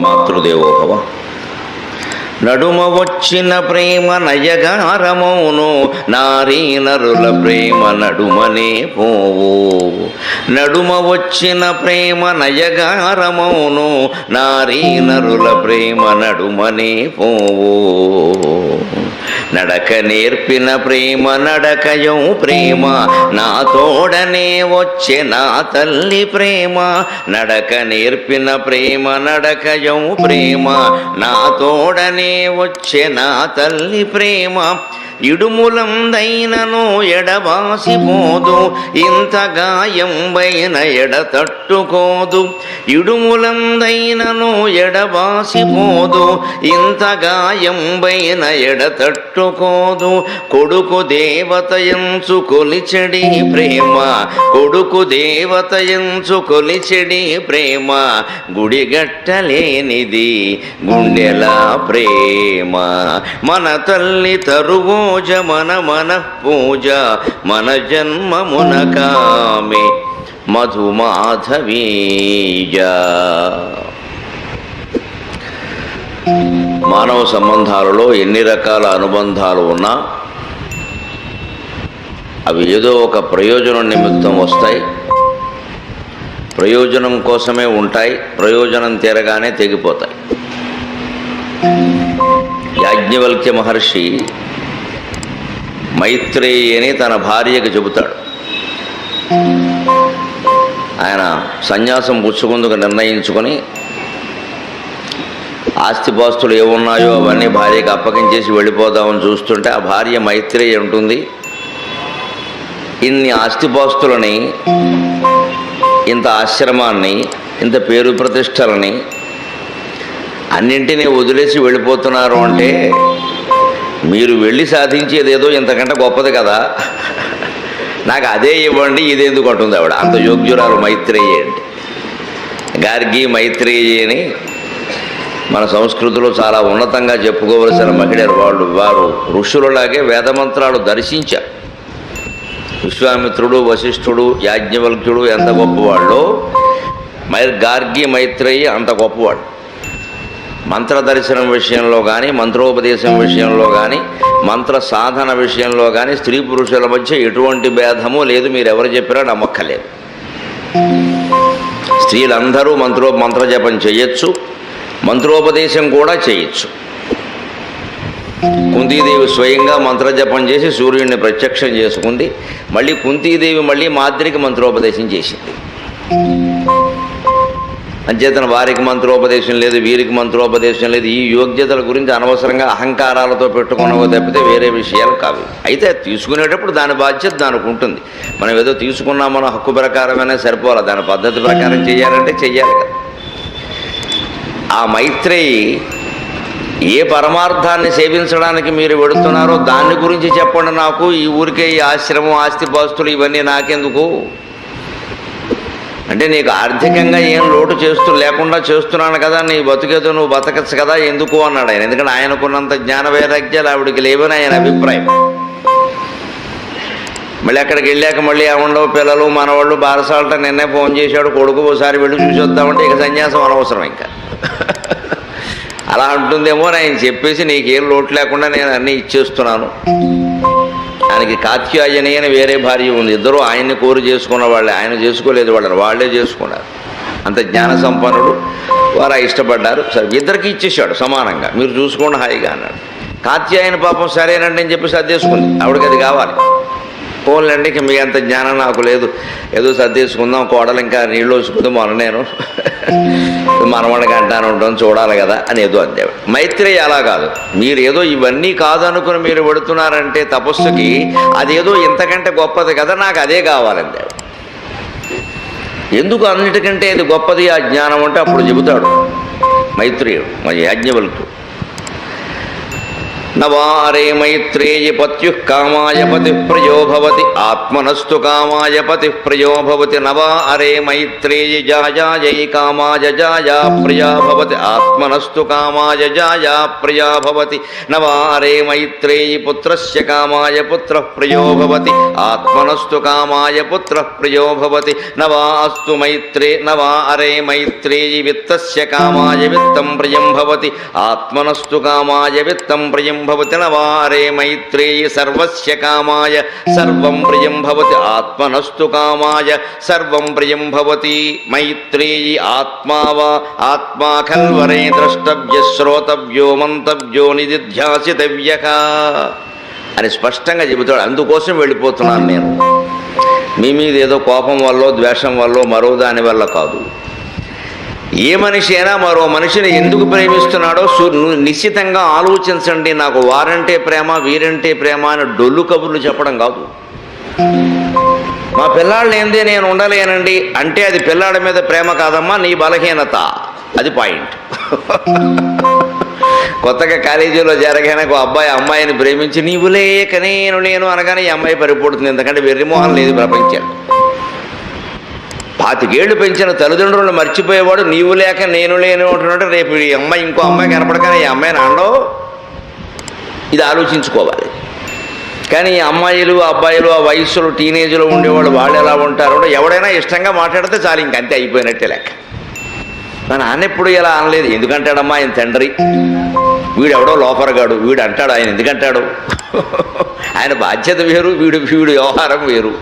మాతృదేవోభవ. నడుమ వచ్చిన ప్రేమ నయగారమౌను, నారీ నరుల ప్రేమ నడుమనే పోవు. నడుమ వచ్చిన ప్రేమ నయగారమౌను, నారీ నరుల ప్రేమ నడుమనే పోవు. నడక నేర్పిన ప్రేమ నడకయౌ ప్రేమ, నా తోడనే వచ్చే నా తల్లి ప్రేమ. నడక నేర్పిన ప్రేమ నడకయౌ ప్రేమ, నా తోడనే వచ్చే నా తల్లి ప్రేమ. ఇడుములందైనను ఎడబాసిపోదు, ఇంత గాయంబైన ఎడతట్టుకోదు. ఇడుములందైనను ఎడబాసిపోదు, ఇంత గాయంబైన ఎడతట్టుకోదు. కొడుకు దేవతయంచు కొలిచెడి ప్రేమ, కొడుకు దేవతయంచు కొలిచెడి ప్రేమ. గుడిగట్టలేనిది గుండెల ప్రేమ. మన తల్లి తరువు మన పూజ, మన జన్మమున కామె మధుమాధవీజ. మానవ సంబంధాలలో ఎన్ని రకాల అనుబంధాలు ఉన్నా అవి ఏదో ఒక ప్రయోజనం నిమిత్తం వస్తాయి, ప్రయోజనం కోసమే ఉంటాయి, ప్రయోజనం తీరగానే తెగిపోతాయి. యాజ్ఞవల్క్య మహర్షి మైత్రేయి అని తన భార్యకు చెబుతాడు. ఆయన సన్యాసం పుచ్చుకుందుకు నిర్ణయించుకొని ఆస్తిపాస్తులు ఏమున్నాయో అవన్నీ భార్యకు అప్పగించేసి వెళ్ళిపోదామని చూస్తుంటే ఆ భార్య మైత్రేయి అంటుంది, ఇన్ని ఆస్తిపాస్తులని, ఇంత ఆశ్రమాన్ని, ఇంత పేరు ప్రతిష్టలని అన్నింటినీ వదిలేసి వెళ్ళిపోతున్నారు అంటే మీరు వెళ్ళి సాధించేది ఏదో ఇంతకంటే గొప్పది కదా, నాకు అదే ఇవ్వండి, ఇదేందుకు అంటుంది ఆవిడ. అంత యోగ్యురాలు మైత్రేయి అండి. గార్గి మైత్రేయి అని మన సంస్కృతిలో చాలా ఉన్నతంగా చెప్పుకోవలసిన మహిళలు. వారు ఋషులలాగే వేదమంత్రాలు దర్శించారు. విశ్వామిత్రుడు, వశిష్ఠుడు, యాజ్ఞవల్క్యుడు ఎంత గొప్పవాళ్ళో గార్గి మైత్రేయి అంత గొప్పవాడు. మంత్రదర్శనం విషయంలో కానీ, మంత్రోపదేశం విషయంలో కానీ, మంత్ర సాధన విషయంలో కానీ స్త్రీ పురుషుల మధ్య ఎటువంటి భేదము లేదు. మీరు ఎవరు చెప్పినా నమ్మక్కలేదు. స్త్రీలందరూ మంత్రజపం చేయొచ్చు, మంత్రోపదేశం కూడా చేయొచ్చు. కుంతీదేవి స్వయంగా మంత్రజపం చేసి సూర్యుడిని ప్రత్యక్షం చేసుకుంది. మళ్ళీ కుంతీదేవి మళ్ళీ మాద్రికి మంత్రోపదేశం చేసింది. అంచేతన వారికి మంత్రోపదేశం లేదు, వీరికి మంత్రోపదేశం లేదు. ఈ యోగ్యతల గురించి అనవసరంగా అహంకారాలతో పెట్టుకున్నవో తప్పితే వేరే విషయాలు కావు. అయితే తీసుకునేటప్పుడు దాని బాధ్యత దానికి ఉంటుంది. మనం ఏదో తీసుకున్నాం మన హక్కు ప్రకారమైనా సరిపోవాలి, దాని పద్ధతి ప్రకారం చేయాలంటే చెయ్యాలి కదా. ఆ మైత్రేయి ఏ పరమార్థాన్ని సేవించడానికి మీరు వెడుతున్నారో దాని గురించి చెప్పండి నాకు. ఈ ఊరికే ఈ ఆశ్రమం, ఆస్తిపాస్తులు ఇవన్నీ నాకెందుకు అంటే, నీకు ఆర్థికంగా ఏం లోటు లేకుండా చేస్తున్నాను కదా, నీ బతుకేదో నువ్వు బతకచ్చు కదా, ఎందుకు అన్నాడు ఆయన. ఎందుకంటే ఆయనకున్నంత జ్ఞాన వైరాగ్యాలు ఆవిడికి లేవని ఆయన అభిప్రాయం. మళ్ళీ అక్కడికి వెళ్ళాక మళ్ళీ ఏముండవు, పిల్లలు మనవాళ్ళు బారసాలట. నిన్నే ఫోన్ చేశాడు కొడుకు, ఒకసారి వెళ్ళి చూసి వద్దామంటే ఇక సన్యాసం అనవసరం ఇంకా. అలా అంటుందేమో ఆయన చెప్పేసి నీకేం లోటు లేకుండా నేను అన్నీ ఇచ్చేస్తున్నాను. ఆయనకి కాత్యాయని అని వేరే భార్య ఉంది. ఇద్దరు ఆయన్ని కోరి చేసుకున్న వాళ్ళే, ఆయన చేసుకోలేదు, వాళ్ళే చేసుకున్నారు. అంత జ్ఞాన సంపన్నుడు. వారు ఇష్టపడ్డారు. సరే ఇద్దరికి ఇచ్చేసాడు సమానంగా, మీరు చూసుకోండి హాయిగా అన్నాడు. కాత్యాయని పాపం సరేనండి అని చెప్పి సర్దేసుకుంది. ఆవిడకి అది కావాలి. పోన్లండి, మీ అంత జ్ఞానం నాకు లేదు, ఏదో సర్దేసుకుందాం, కోడలు ఇంకా నీళ్ళు వసుకుందాం, నేను మనవడికి అంటాను ఉంటాం చూడాలి కదా అని ఏదో అందేవాడు. మైత్రేయి అలా కాదు. మీరు ఏదో ఇవన్నీ కాదనుకుని మీరు పెడుతున్నారంటే తపస్సుకి, అదేదో ఇంతకంటే గొప్పది కదా, నాకు అదే కావాలందేవాడు. ఎందుకు అన్నిటికంటే ఇది గొప్పది ఆ జ్ఞానం అంటే అప్పుడు చెబుతాడు మైత్రేయుడు, మరి యాజ్ఞవల్క్యుడు. నవారే మైత్రేయి పత్యుః కామాయ పతిః ప్రియో భవతి ఆత్మనస్తు కామాయ పతిః ప్రియో భవతి నవారే మైత్రేయి జాయాయై కామాయ జాయా ప్రియా భవతి ఆత్మనస్తు కామాయ జాయా ప్రియా భవతి నవారే మైత్రేయి పుత్రస్య కామాయ పుత్రః ప్రియో భవతి ఆత్మనస్తు కామాయ పుత్రః ప్రియో భవతి నవారే మైత్రేయి విత్తస్య కామాయ విత్తం ప్రియం భవతి ఆత్మనస్తు కామాయ విత్తం ప్రియం భవతి నవారే మైత్రేయి సర్వస్య కామాయ సర్వం ప్రియం భవతి ఆత్మనస్తు కామాయ సర్వం ప్రియం భవతి మైత్రేయి ఆత్మా ఖల్వరే ద్రష్టవ్య శ్రోతవ్యో మంతవ్యో నిధిధ్యాసితవ్యః అని స్పష్టంగా చెబుతాడు. అందుకోసం వెళ్ళిపోతున్నాను నేను. మీ మీద ఏదో కోపం వల్ల ద్వేషం వల్ల మరో దాని వల్ల కాదు. ఏ మనిషి అయినా మరో మనిషిని ఎందుకు ప్రేమిస్తున్నాడో నిశ్చితంగా ఆలోచించండి. నాకు వారంటే ప్రేమ వీరంటే ప్రేమ అని డొల్లు కబుర్లు చెప్పడం కాదు. మా పిల్లాళ్ళు ఏంది నేను ఉండలేనండి అంటే అది పిల్లాడి మీద ప్రేమ కాదమ్మా, నీ బలహీనత. అది పాయింట్. కొత్తగా కాలేజీలో జరగానే ఒక అబ్బాయి అమ్మాయిని ప్రేమించి నీవు లేక నేను లేను అనగానే ఈ అమ్మాయి పరిపడుతుంది. ఎందుకంటే వెర్రిమోహం లేదు ప్రపంచంలో. 25 ఏళ్ళు పెంచిన తల్లిదండ్రులను మర్చిపోయేవాడు నీవు లేక నేను లేను అంటున్నట్టు రేపు ఈ అమ్మాయి ఇంకో అమ్మాయి కనపడగానే ఈ అమ్మాయిని అండో. ఇది ఆలోచించుకోవాలి. కానీ ఈ అమ్మాయిలు అబ్బాయిలు ఆ వయస్సులో టీనేజ్లో ఉండేవాళ్ళు వాళ్ళు ఎలా ఉంటారో ఎవడైనా ఇష్టంగా మాట్లాడితే చాలు, ఇంకంతే అయిపోయినట్టే లెక్క. మా నాన్న ఎప్పుడు ఇలా అనలేదు. ఎందుకంటాడమ్మా ఆయన తండ్రి, వీడెవడో లోపరగాడు, వీడు అంటాడు. ఆయన ఎందుకంటాడు? ఆయన బాధ్యత వేరు, వీడు వ్యవహారం వేరు.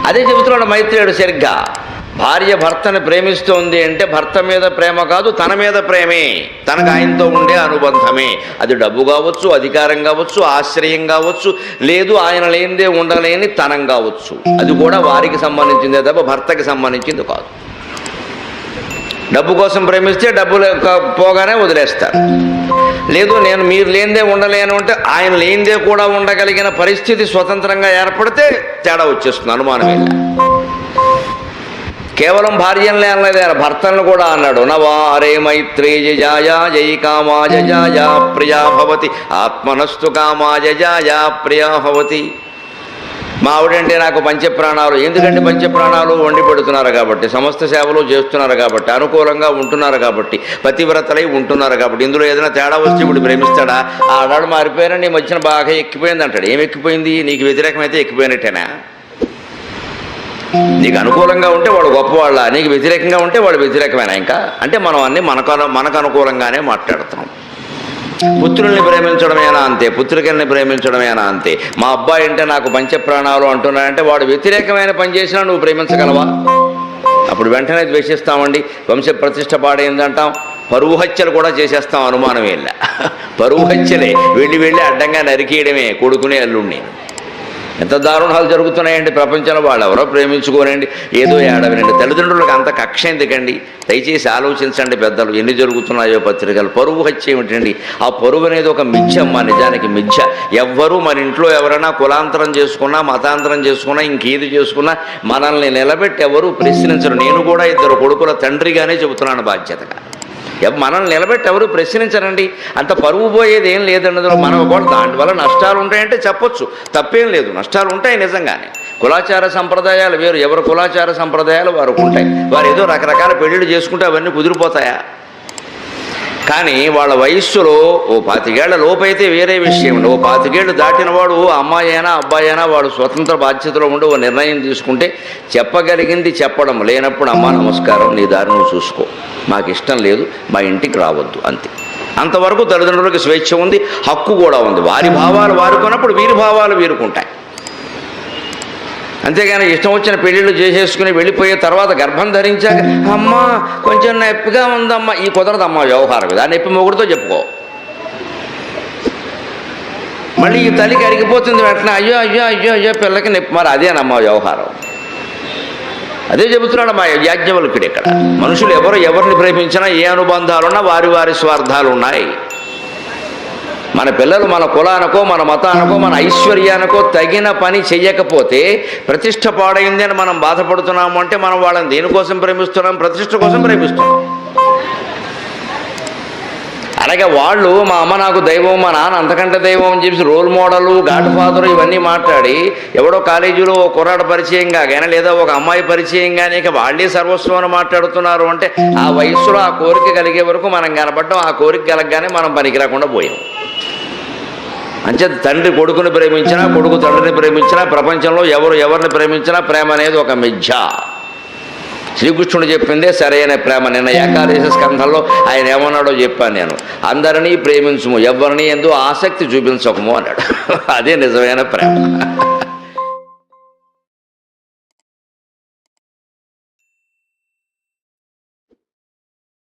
అదే చెబుతున్నాడు మైత్రేయుడు సరిగ్గా. భార్య భర్తను ప్రేమిస్తోంది అంటే భర్త మీద ప్రేమ కాదు, తన మీద ప్రేమే, తనకు ఆయనతో ఉండే అనుబంధమే. అది డబ్బు కావచ్చు, అధికారం కావచ్చు, ఆశ్రయం కావచ్చు, లేదు ఆయన లేనిదే ఉండలేని తనం కావచ్చు. అది కూడా వారికి సంబంధించిందే తప్ప భర్తకి సంబంధించింది కాదు. డబ్బు కోసం ప్రేమిస్తే డబ్బులు పోగానే వదిలేస్తారు. లేదు నేను మీరు లేనిదే ఉండలేను అంటే ఆయన లేనిదే కూడా ఉండగలిగిన పరిస్థితి స్వతంత్రంగా ఏర్పడితే తేడా వచ్చేస్తుంది, అనుమానమే. కేవలం భార్యలనే అనలేదు, ఆయన భర్తలను కూడా అన్నాడు. నవారే మైత్రేయ జాయా జై కామాయ జాయా ప్రియా భవతి ఆత్మనస్తు కామాయ జాయా ప్రియా భవతి. మా ఆవిడంటే నాకు పంచప్రాణాలు. ఎందుకంటే పంచప్రాణాలు వండి పెడుతున్నారు కాబట్టి, సమస్త సేవలు చేస్తున్నారు కాబట్టి, అనుకూలంగా ఉంటున్నారు కాబట్టి, పతివ్రతలై ఉంటున్నారు కాబట్టి. ఇందులో ఏదైనా తేడా వస్తే ఇప్పుడు ప్రేమిస్తాడా? ఆడాడు మారిపోయారని నీ మధ్యన బాగా ఎక్కిపోయింది అంటాడు. ఏం ఎక్కిపోయింది? నీకు వ్యతిరేకమైతే ఎక్కిపోయినట్టేనా? నీకు అనుకూలంగా ఉంటే వాడు గొప్పవాళ్ళ, నీకు వ్యతిరేకంగా ఉంటే వాడు వ్యతిరేకమేనా? ఇంకా అంటే మనం అన్నీ మనకు అనుకూలంగానే మాట్లాడుతాం. పుత్రుల్ని ప్రేమించడమేనా అంతే, పుత్రికల్ని ప్రేమించడమేనా అంతే. మా అబ్బాయి అంటే నాకు పంచప్రాణాలు అంటున్నాడంటే వాడు వ్యతిరేకమైన పని చేసినా నువ్వు ప్రేమించగలవా? అప్పుడు వెంటనే ద్వేషిస్తామండి. వంశ ప్రతిష్ట పాడైందంటాం, పరువు హత్యలు కూడా చేసేస్తాం, అనుమానం వెళ్ళ. పరువు హత్యలే, వెళ్ళి అడ్డంగా నరికేయడమే కొడుకునే అల్లుడిని. ఎంత దారుణాలు జరుగుతున్నాయండి ప్రపంచంలో. వాళ్ళు ఎవరో ప్రేమించుకోనండి, ఏదో ఏడవనండి. తల్లిదండ్రులకు అంత కక్ష ఎందుకండి? దయచేసి ఆలోచించండి పెద్దలు, ఎన్ని జరుగుతున్నాయో పత్రికలు. పరువు హత్య ఏమిటండి? ఆ పరువు అనేది ఒక మిథ్యమ్మ, నిజానికి మిథ్య. ఎవ్వరూ మన ఇంట్లో ఎవరైనా కులాంతరం చేసుకున్నా, మతాంతరం చేసుకున్నా, ఇంకేది చేసుకున్నా మనల్ని నిలబెట్టి ఎవరూ ప్రశ్నించరు. నేను కూడా 2 కొడుకుల తండ్రిగానే చెబుతున్నాను బాధ్యతగా. మనల్ని నిలబెట్టి ఎవరు ప్రశ్నించరండి. అంత పరువు పోయేది ఏం లేదన్నది. మనం కూడా దానివల్ల నష్టాలు ఉంటాయంటే చెప్పొచ్చు, తప్పేం లేదు. నష్టాలు ఉంటాయి నిజంగానే. కులాచార సంప్రదాయాలు వేరు, ఎవరు కులాచార సంప్రదాయాలు వారికి ఉంటాయి. వారు ఏదో రకరకాల పెళ్ళిళ్ళు చేసుకుంటే అవన్నీ కుదిరిపోతాయా? కానీ వాళ్ళ వయస్సులో 25 ఏళ్ల లోపైతే వేరే విషయం. 25 ఏళ్ళు దాటిన వాడు అమ్మాయి అయినా అబ్బాయి అయినా వాడు స్వతంత్ర బాధ్యతలో ఉండి ఓ నిర్ణయం తీసుకుంటే చెప్పగలిగింది చెప్పడం, లేనప్పుడు అమ్మా నమస్కారం, నీ దారి నువ్వు చూసుకో, మాకు ఇష్టం లేదు, మా ఇంటికి రావద్దు, అంతే. అంతవరకు తల్లిదండ్రులకు స్వేచ్ఛ ఉంది, హక్కు కూడా ఉంది. వారి భావాలు వారుకున్నప్పుడు వీరి భావాలు వీరుకుంటాయి. అంతేగాని ఇష్టం వచ్చిన పెళ్ళిళ్ళు చేసేసుకుని వెళ్ళిపోయే తర్వాత గర్భం ధరించాక అమ్మా కొంచెం నొప్పిగా ఉందమ్మా, ఈ కుదరదమ్మా వ్యవహారం. ఆ నొప్పి మొగుడితో చెప్పుకో. మళ్ళీ ఈ తల్లికి అరిగిపోతుంది వెంటనే, అయ్యో అయ్యో అయ్యో అయ్యో పిల్లకి నొప్పి. మరి అదేనమ్మా వ్యవహారం. అదే చెబుతున్నాడు మా యాజ్ఞవల్కుడు ఇక్కడ. మనుషులు ఎవరిని ప్రేమించినా ఏ అనుబంధాలున్నా వారి వారి స్వార్థాలు ఉన్నాయి. మన పిల్లలు మన కులానికో మన మతానికో మన ఐశ్వర్యానికో తగిన పని చెయ్యకపోతే ప్రతిష్ట పాడైంది అని మనం బాధపడుతున్నాము అంటే మనం వాళ్ళని దేనికోసం ప్రేమిస్తున్నాం? ప్రతిష్ట కోసం ప్రేమిస్తున్నాం. అలాగే వాళ్ళు మా అమ్మ నాకు దైవం, మా నాన్న అంతకంటే దైవం అని చెప్పి రోల్ మోడలు, గాడ్ ఫాదరు ఇవన్నీ మాట్లాడి ఎవడో కాలేజీలో ఓ కుర్రాడు పరిచయం కాగానే లేదా ఒక అమ్మాయి పరిచయం కానీ ఇక వాళ్ళే సర్వస్వం అని మాట్లాడుతున్నారు అంటే ఆ వయస్సులో ఆ కోరిక కలిగే వరకు మనం కనపడడం, ఆ కోరిక కలగగానే మనం పనికి రాకుండా పోయాం. అంచేత తండ్రి కొడుకుని ప్రేమించినా, కొడుకు తండ్రిని ప్రేమించినా, ప్రపంచంలో ఎవరు ఎవరిని ప్రేమించినా ప్రేమ అనేది ఒక మిథ్య. శ్రీకృష్ణుడు చెప్పిందే సరైన ప్రేమ. నిన్న ఏకాదశి స్కంధంలో ఆయన ఏమన్నాడో చెప్పాను నేను. అందరినీ ప్రేమించుము, ఎవరిని ఎందు ఆసక్తి చూపించకము అన్నాడు. అదే నిజమైన ప్రేమ.